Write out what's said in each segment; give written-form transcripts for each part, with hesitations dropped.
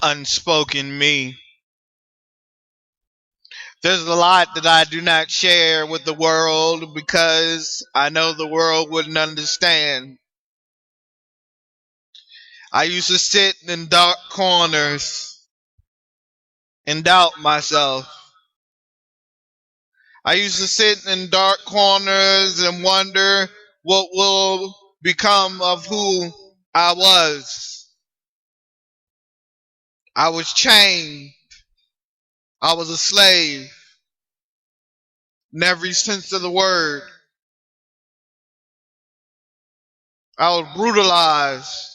Unspoken me. There's a lot that I do not share with the world because I know the world wouldn't understand. I used to sit in dark corners and doubt myself. I used to sit in dark corners and wonder what will become of who I was. I was chained. I was a slave in every sense of the word. I was brutalized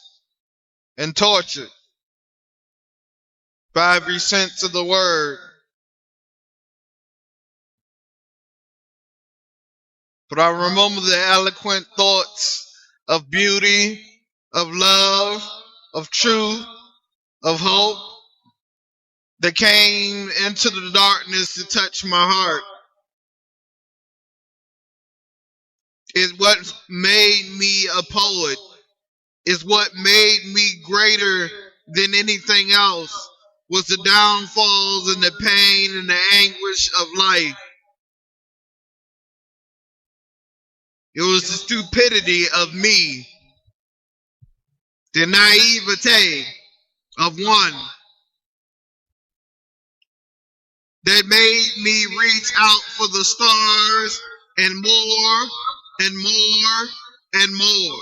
and tortured by every sense of the word. But I remember the eloquent thoughts of beauty, of love, of truth, of hope that came into the darkness to touch my heart. Is what made me a poet. Is what made me greater than anything else. Was the downfalls and the pain and the anguish of life. It was the stupidity of me, the naivete of one that made me reach out for the stars and more and more and more.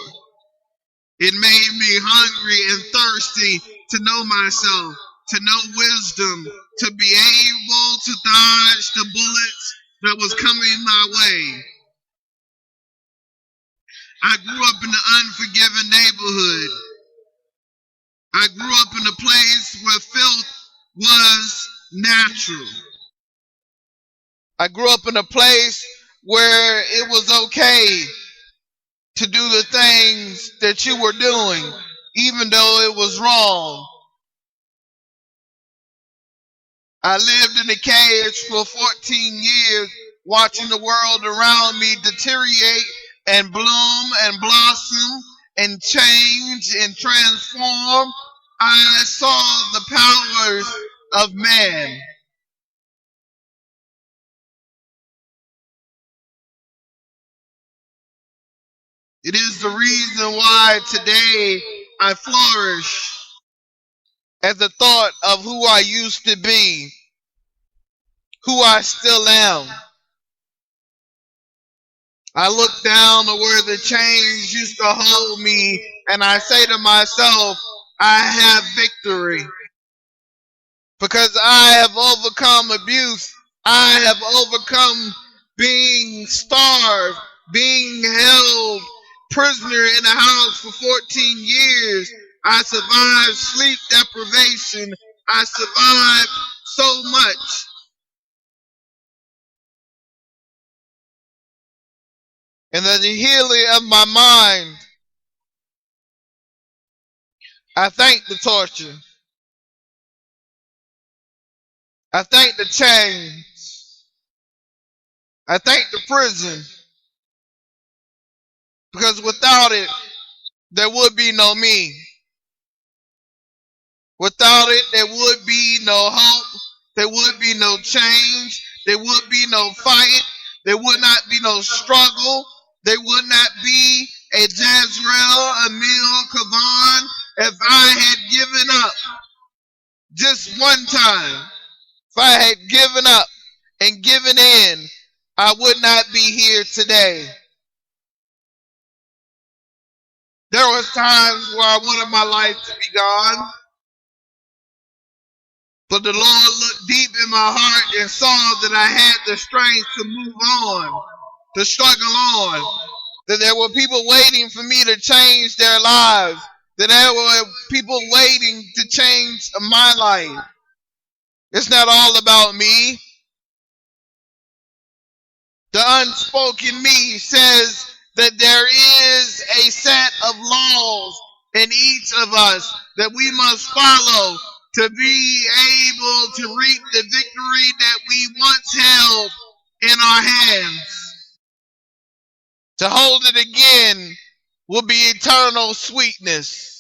It made me hungry and thirsty to know myself, to know wisdom, to be able to dodge the bullets that was coming my way. I grew up in an unforgiving neighborhood. I grew up in a place where filth was natural. I grew up in a place where it was okay to do the things that you were doing, even though it was wrong. I lived in a cage for 14 years, watching the world around me deteriorate and bloom and blossom and change and transform. I saw the powers of man. It is the reason why today I flourish at the thought of who I used to be, who I still am. I look down to where the chains used to hold me, and I say to myself, I have victory. Because I have overcome abuse. I have overcome being starved, being held prisoner in a house for 14 years. I survived sleep deprivation. I survived so much. And at the healing of my mind, I thank the torture. I thank the chains. I thank the prison. Because without it, there would be no me. Without it, there would be no hope. There would be no change. There would be no fight. There would not be no struggle. There would not be a Jezreel, Emil, Kavan, if I had given up just one time. If I had given up and given in, I would not be here today. There was times where I wanted my life to be gone. But the Lord looked deep in my heart and saw that I had the strength to move on, to struggle on. That there were people waiting for me to change their lives. That there were people waiting to change my life. It's not all about me. The unspoken me says that there is a set of laws in each of us that we must follow to be able to reap the victory that we once held in our hands. To hold it again will be eternal sweetness.